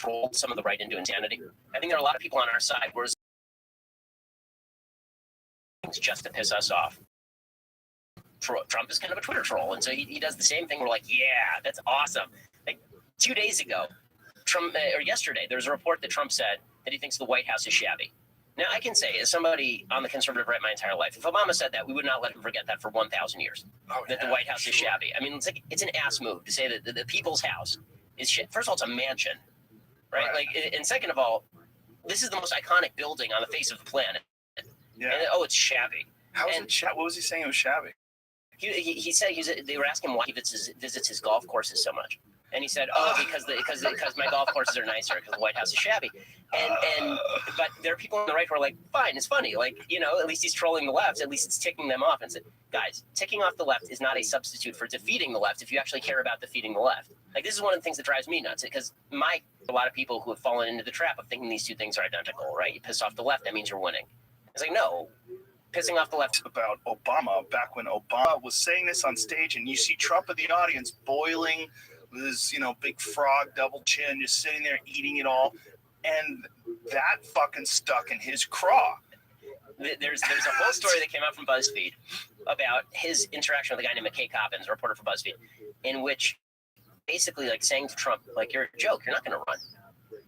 trolled some of the right into insanity. I think there are a lot of people on our side where it's just to piss us off. Trump is kind of a Twitter troll, and so he does the same thing. We're like, yeah, that's awesome. Like 2 days ago, Trump, or yesterday, there was a report that Trump said that he thinks the White House is shabby. Now, I can say, as somebody on the conservative right my entire life, if Obama said that, we would not let him forget that for 1,000 years, that the White House is shabby. I mean, it's an ass move to say that the people's house is shit. First of all, it's a mansion, right? Like, and second of all, this is the most iconic building on the face of the planet. Yeah. And, it's shabby. How is it shabby? What was he saying it was shabby? He said they were asking him why he visits his golf courses so much, and he said, because my golf courses are nicer because the White House is shabby, but there are people on the right who are like, fine, it's funny, like, at least he's trolling the left, at least it's ticking them off, and said, guys, ticking off the left is not a substitute for defeating the left if you actually care about defeating the left. Like, this is one of the things that drives me nuts, because a lot of people who have fallen into the trap of thinking these two things are identical, right? You piss off the left, that means you're winning. It's like, no. Pissing off the left. About Obama, back when Obama was saying this on stage, and you see Trump in the audience boiling with his, big frog, double chin, just sitting there eating it all, and that fucking stuck in his craw. There's a whole story that came out from BuzzFeed about his interaction with a guy named McKay Coppins, a reporter for BuzzFeed, in which basically like saying to Trump, like, you're a joke, you're not going to run.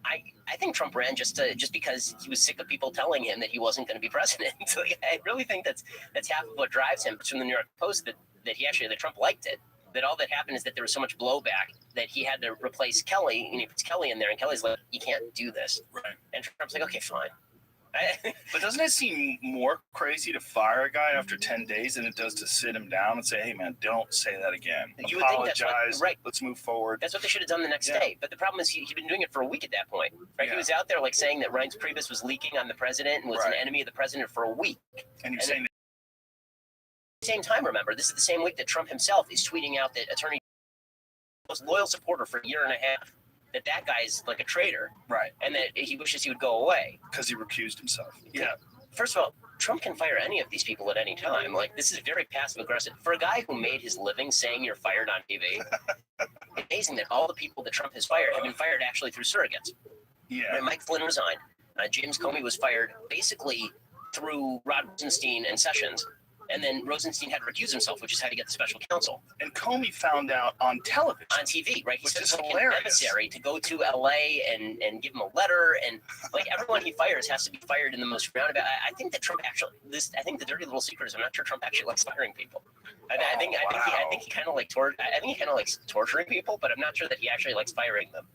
I think Trump ran just because he was sick of people telling him that he wasn't going to be president. So I really think that's half of what drives him. It's from the New York Post that Trump liked it. That all that happened is that there was so much blowback that he had to replace Kelly, and he puts Kelly in there, and Kelly's like, you can't do this. Right. And Trump's like, okay, fine. But doesn't it seem more crazy to fire a guy after 10 days than it does to sit him down and say, hey, man, don't say that again. You would think that's right. Let's move forward. That's what they should have done the next day. But the problem is he'd been doing it for a week at that point. Right? Yeah. He was out there like saying that Reince Priebus was leaking on the president and was an enemy of the president for a week. And you're saying at the same time, remember, this is the same week that Trump himself is tweeting out that attorney most loyal supporter for a year and a half. That guy's like a traitor, right? And that he wishes he would go away because he recused himself. Yeah. First of all, Trump can fire any of these people at any time. Like, this is very passive aggressive for a guy who made his living saying you're fired on TV. It's amazing that all the people that Trump has fired have been fired actually through surrogates. Yeah. Right, Mike Flynn resigned. James Comey was fired basically through Rod Rosenstein and Sessions. And then Rosenstein had to recuse himself, which is how to get the special counsel. And Comey found out on television. On TV, right? He which sent is like hilarious. An emissary to go to L.A. and give him a letter. And, like, everyone he fires has to be fired in the most roundabout. I think that Trump actually, I think the dirty little secret is I'm not sure Trump actually likes firing people. I think he kind of likes torturing people, but I'm not sure that he actually likes firing them.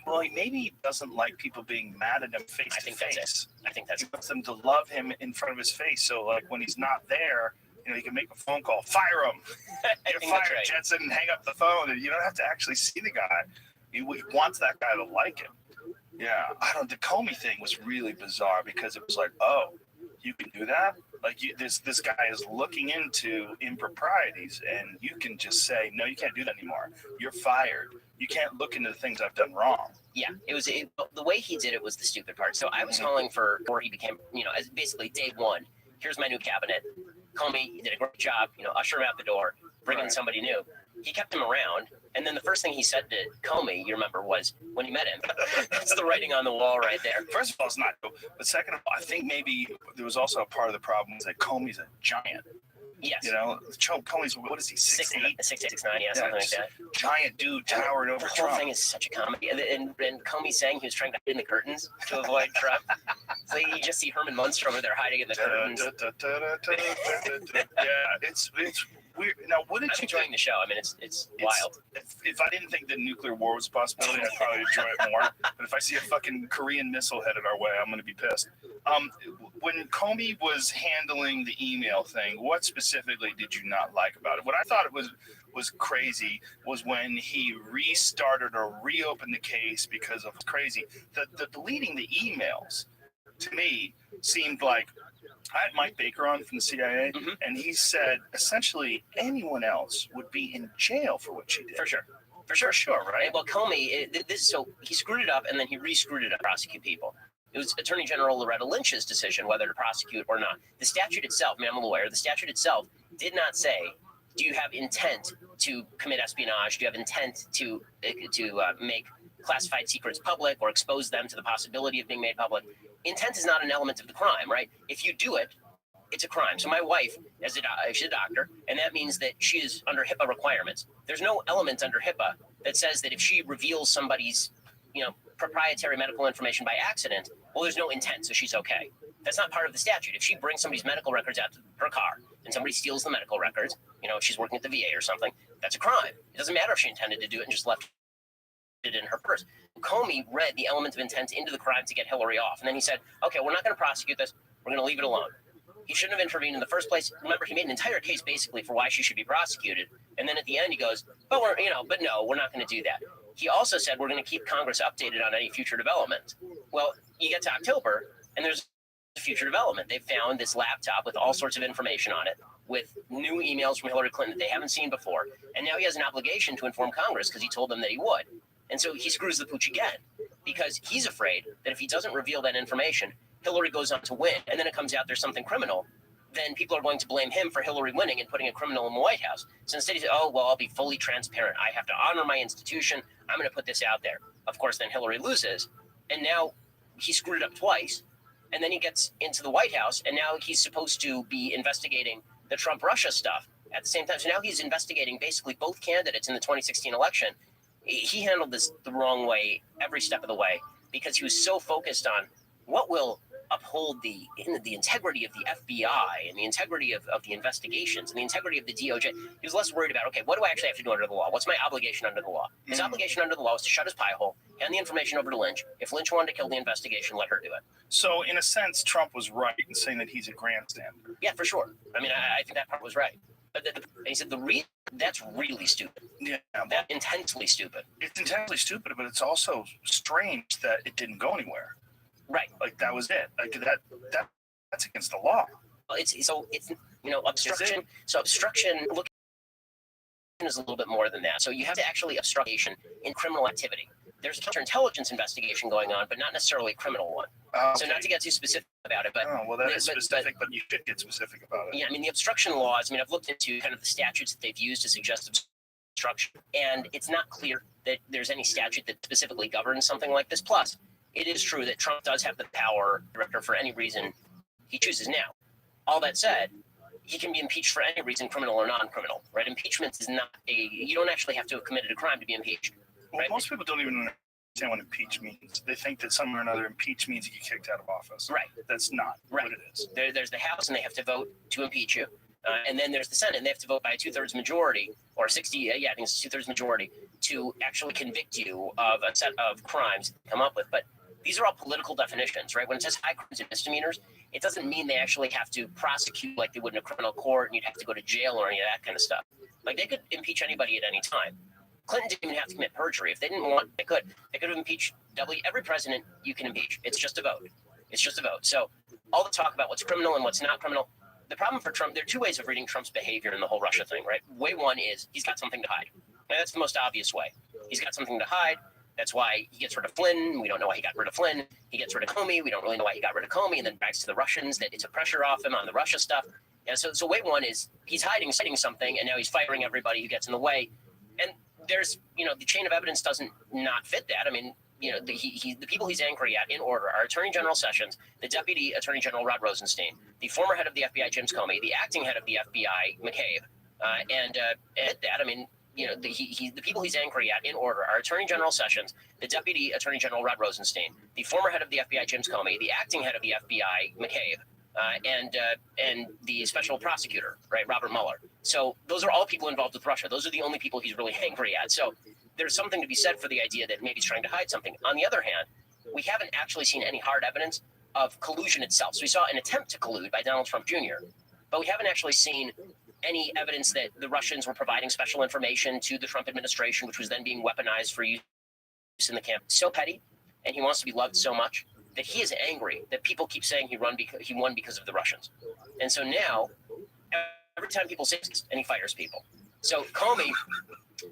Well, maybe he doesn't like people being mad at him face to face. I think that's it. He wants them to love him in front of his face. So, like, when he's not there, he can make a phone call, fire him. You're fired, right. Jetson, and hang up the phone. And you don't have to actually see the guy. He wants that guy to like him. Yeah. The Comey thing was really bizarre because it was like, oh, you can do that? Like, this guy is looking into improprieties, and you can just say, no, you can't do that anymore. You're fired. You can't look into the things I've done wrong. Yeah, the way he did it was the stupid part. So I was calling for where he became, as basically day one. Here's my new cabinet. Comey did a great job, usher him out the door, bring in somebody new. He kept him around, and then the first thing he said to Comey, you remember, was when he met him. That's the writing on the wall right there. First of all, it's not true. But second of all, I think maybe there was also a part of the problem is that Comey's a giant. Yes. Comey's, what is he, 6'8"? 6'9", something like that. Giant dude towering over Trump. The whole thing is such a comedy. And Comey saying he was trying to hide in the curtains to avoid Trump. So you just see Herman Munster over there hiding in the curtains. Yeah, it's weird. Now, what did I'm enjoying the show. I mean, it's wild. If I didn't think that nuclear war was a possibility, I'd probably enjoy it more. But if I see a fucking Korean missile headed our way, I'm going to be pissed. When Comey was handling the email thing, what specifically did you not like about it? What I thought it was crazy was when he restarted or reopened the case because of crazy. The deleting the emails, to me, seemed like I had Mike Baker on from the CIA, and he said essentially anyone else would be in jail for what she did. For sure, right? Well, Comey, so he screwed it up, and then he re-screwed it up to prosecute people. It was Attorney General Loretta Lynch's decision whether to prosecute or not. The statute itself, I'm a lawyer, the statute itself did not say, do you have intent to commit espionage? Do you have intent to make classified secrets public or expose them to the possibility of being made public. Intent is not an element of the crime, right? If you do it, it's a crime. So my wife, she's a doctor, and that means that she is under HIPAA requirements. There's no element under HIPAA that says that if she reveals somebody's, proprietary medical information by accident, well, there's no intent, so she's okay. That's not part of the statute. If she brings somebody's medical records out to her car and somebody steals the medical records, if she's working at the VA or something, that's a crime. It doesn't matter if she intended to do it and just left it in her purse. Comey read the element of intent into the crime to get Hillary off. And then he said, okay, we're not going to prosecute this. We're going to leave it alone. He shouldn't have intervened in the first place. Remember, he made an entire case basically for why she should be prosecuted. And then at the end he goes, but no, we're not going to do that. He also said we're going to keep Congress updated on any future development. Well, you get to October and there's future development. They found this laptop with all sorts of information on it, with new emails from Hillary Clinton that they haven't seen before. And now he has an obligation to inform Congress because he told them that he would. And so he screws the pooch again because he's afraid that if he doesn't reveal that information, Hillary goes on to win. And then it comes out there's something criminal. Then people are going to blame him for Hillary winning and putting a criminal in the White House. So instead he said, I'll be fully transparent. I have to honor my institution. I'm going to put this out there. Of course, then Hillary loses. And now he screwed it up twice. And then he gets into the White House. And now he's supposed to be investigating the Trump-Russia stuff at the same time. So now he's investigating basically both candidates in the 2016 election. He handled this the wrong way every step of the way because he was so focused on what will uphold the integrity of the FBI and the integrity of the investigations and the integrity of the DOJ. He was less worried about, okay, what do I actually have to do under the law? What's my obligation under the law? His obligation under the law is to shut his pie hole, hand the information over to Lynch. If Lynch wanted to kill the investigation, let her do it. So in a sense, Trump was right in saying that he's a grandstander. Yeah, for sure. I mean, I think that part was right. But he said that's really stupid. Yeah, that's intensely stupid. It's intensely stupid, but it's also strange that it didn't go anywhere. Right. Like that was it. Like that's against the law. It's obstruction. So obstruction is a little bit more than that. So you have to actually obstruction in criminal activity. There's a counterintelligence investigation going on, but not necessarily a criminal one. Okay. So not to get too specific about it, but that is specific, but you should get specific about it. Yeah, I mean the obstruction laws. I've looked into kind of the statutes that they've used to suggest obstruction, and it's not clear that there's any statute that specifically governs something like this. Plus, it is true that Trump does have the power director for any reason he chooses now. All that said, he can be impeached for any reason, criminal or non-criminal, right? Impeachment is not you don't actually have to have committed a crime to be impeached. Well, right? Most people don't even understand what impeach means. They think that somewhere or another impeach means you get kicked out of office. Right. That's not what it is. There's the House and they have to vote to impeach you. And then there's the Senate and they have to vote by a 2/3 majority or 60, I think it's 2/3 majority to actually convict you of a set of crimes to come up with. But these are all political definitions, right? When it says high crimes and misdemeanors, it doesn't mean they actually have to prosecute like they would in a criminal court and you'd have to go to jail or any of that kind of stuff. Like they could impeach anybody at any time. Clinton didn't even have to commit perjury. If they didn't want, they could. They could have impeached every president you can impeach. It's just a vote. It's just a vote. So all the talk about what's criminal and what's not criminal, the problem for Trump, there are two ways of reading Trump's behavior in the whole Russia thing, right? Way one is he's got something to hide. And that's the most obvious way. He's got something to hide. That's why he gets rid of Flynn. We don't know why he got rid of Flynn. He gets rid of Comey. We don't really know why he got rid of Comey. And then backs to the Russians that it took pressure off him on the Russia stuff. And so way one is he's hiding something, and now he's firing everybody who gets in the way. And there's, the chain of evidence doesn't not fit that. I mean, the people he's angry at in order are Attorney General Sessions, the Deputy Attorney General Rod Rosenstein, the former head of the FBI, James Comey, the acting head of the FBI, McCabe, and that, I mean, the people he's angry at in order are Attorney General Sessions, the Deputy Attorney General Rod Rosenstein, the former head of the FBI, James Comey, the acting head of the FBI, McCabe, and the special prosecutor, right, Robert Mueller. So those are all people involved with Russia. Those are the only people he's really angry at. So there's something to be said for the idea that maybe he's trying to hide something. On the other hand, we haven't actually seen any hard evidence of collusion itself. So we saw an attempt to collude by Donald Trump Jr., but we haven't actually seen any evidence that the Russians were providing special information to the Trump administration, which was then being weaponized for use in the camp. So petty, and he wants to be loved so much that he is angry that people keep saying he won because of the Russians. And so now, every time people say this, and he fires people. So Comey,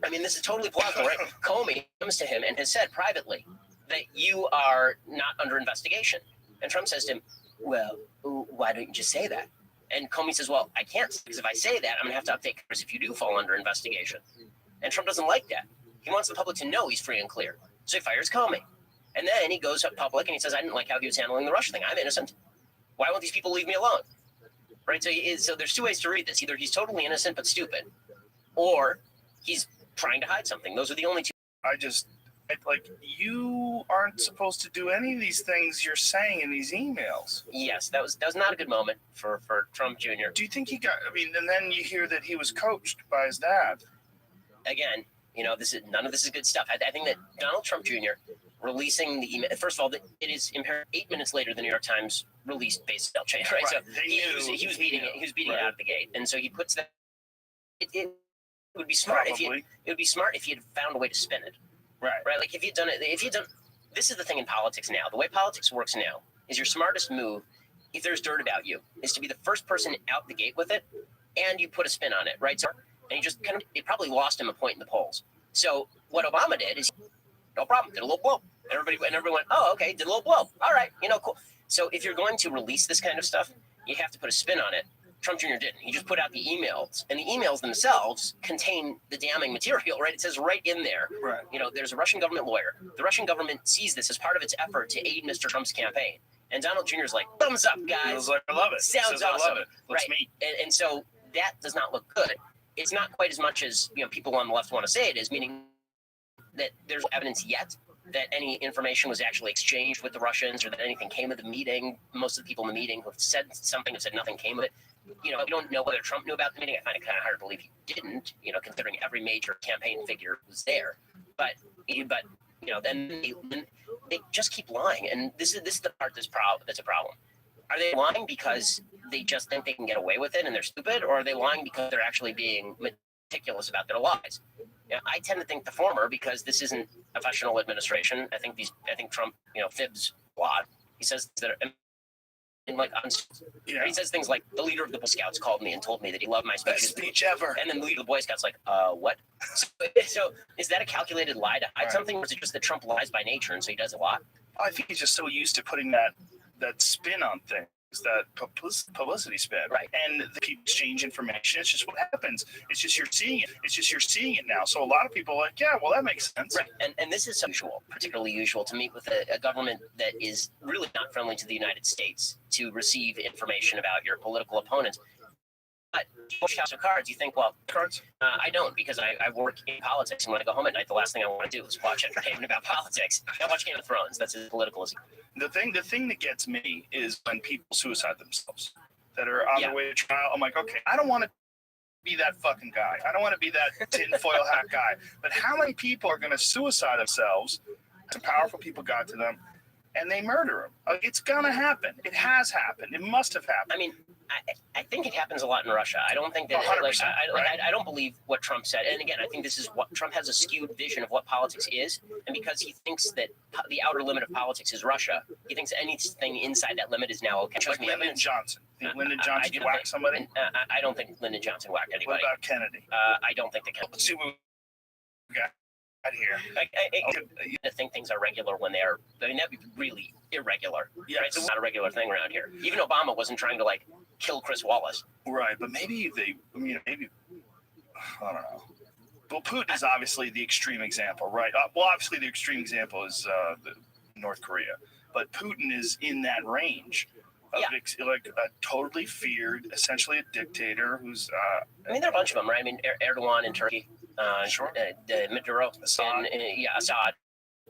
I mean, this is totally plausible, right? Comey comes to him and has said privately that you are not under investigation. And Trump says to him, well, why don't you just say that? And Comey says, well, I can't, because if I say that, I'm going to have to update Congress if you do fall under investigation. And Trump doesn't like that. He wants the public to know he's free and clear. So he fires Comey. And then he goes up public and he says, I didn't like how he was handling the Russia thing. I'm innocent. Why won't these people leave me alone? Right? So there's two ways to read this. Either he's totally innocent but stupid, or he's trying to hide something. Those are the only two. You aren't supposed to do any of these things you're saying in these emails. Yes, that was not a good moment for Trump Jr. Do you think he got, and then you hear that he was coached by his dad. Again, none of this is good stuff. I think that Donald Trump Jr. releasing the email, first of all, it is impaired 8 minutes later the New York Times released base mail chain, right? So he was beating it out of the gate. And so he puts that, it would be smart if he had found a way to spin it. Right. Like if you'd done, this is the thing in politics now. The way politics works now is your smartest move, if there's dirt about you, is to be the first person out the gate with it, and you put a spin on it, right? So, and you just it probably lost him a point in the polls. So what Obama did is, no problem, did a little blow. Everybody went, oh, okay, did a little blow. All right, cool. So if you're going to release this kind of stuff, you have to put a spin on it. Trump Jr. didn't. He just put out the emails, and the emails themselves contain the damning material, right? It says right in there, right. There's a Russian government lawyer. The Russian government sees this as part of its effort to aid Mr. Trump's campaign. And Donald Jr.'s like, thumbs up, guys. He was like, I love it. Sounds awesome. I love it. Let's meet. And so that does not look good. It's not quite as much as people on the left want to say it is, meaning that there's evidence yet that any information was actually exchanged with the Russians or that anything came of the meeting. Most of the people in the meeting who have said something have said nothing came of it. We don't know whether Trump knew about the meeting. I find it kind of hard to believe he didn't, considering every major campaign figure was there. But then they just keep lying. And this is the part that's a problem. Are they lying because they just think they can get away with it and they're stupid? Or are they lying because they're actually being meticulous about their lies? I tend to think the former because this isn't a professional administration. I think Trump, fibs a lot. He says that he says things like the leader of the Boy Scouts called me and told me that he loved my speech. Best speech ever. And then the leader of the Boy Scouts like, what? So is that a calculated lie to hide something, or is it just that Trump lies by nature and so he does a lot? I think he's just so used to putting that spin on things. That publicity spin, right? And the people exchange information. It's just what happens. It's just you're seeing it now. So a lot of people are like, yeah, well, that makes sense, right? And this is usual, particularly usual to meet with a government that is really not friendly to the United States to receive information about your political opponents. But house of cards, you think, well, cards? I don't, because I work in politics, and when I go home at night, the last thing I want to do is watch entertainment about politics. I watch Game of Thrones. That's as political as. The thing that gets me is when people suicide themselves that are on their way to trial. I'm like, okay, I don't want to be that fucking guy. I don't want to be that tinfoil hat guy. But how many people are going to suicide themselves? Some powerful people got to them, and they murder them. It's gonna happen. It has happened. It must have happened. I mean, I think it happens a lot in Russia. I don't think that I don't believe what Trump said. And again, I think this is what Trump has a skewed vision of what politics is. And because he thinks that the outer limit of politics is Russia, he thinks anything inside that limit is now okay. Like Lyndon Johnson. Think Lyndon Johnson whacked somebody? I don't think Lyndon Johnson whacked anybody. What about Kennedy? I don't think that Kennedy. Let's see what we got here. I think things are regular when they are. I mean, that'd be really irregular. Yeah, right? It's not a regular thing around here. Even Obama wasn't trying to kill Chris Wallace. Right, but maybe I don't know. Well, Putin is obviously the extreme example, right? Obviously the extreme example is North Korea, but Putin is in that range of like a totally feared, essentially a dictator who's. I mean, there are a bunch of them, right? I mean, Erdogan in Turkey, Maduro, Assad. Assad.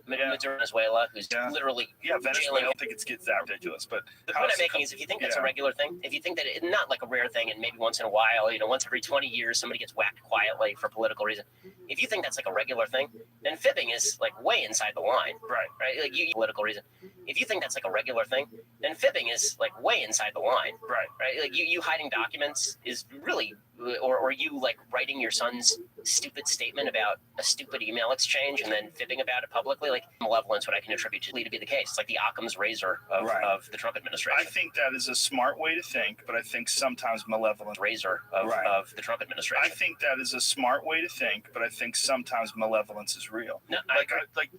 Venezuela, who's literally Venezuela. I don't think it gets that ridiculous, but the point I'm making is if you think that's a regular thing, if you think that it's not like a rare thing, and maybe once in a while, once every 20 years somebody gets whacked quietly for political reason, if you think that's like a regular thing, then fibbing is way inside the line, right? Like political reason. If you think that's like a regular thing, then fibbing is way inside the line, right? Like you hiding documents is really, or you writing your son's stupid statement about a stupid email exchange and then fibbing about it publicly. Malevolence, what I can attribute to be the case. It's like the Occam's razor of the Trump administration. I think that is a smart way to think, but I think sometimes malevolence razor of the Trump administration. I think that is a smart way to think, but I think sometimes malevolence is real. No,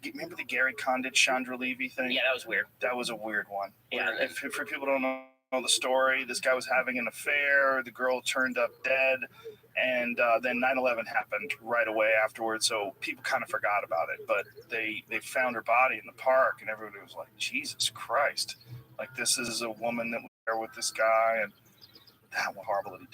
remember the Gary Condit Chandra Levy thing? Yeah, that was weird. That was a weird one. Yeah, if for people who don't know the story. This guy was having an affair. The girl turned up dead. And then 9/11 happened right away afterwards. So people kind of forgot about it. But they found her body in the park, and everybody was like, Jesus Christ. Like, this is a woman that was there with this guy. And that was horrible that he did.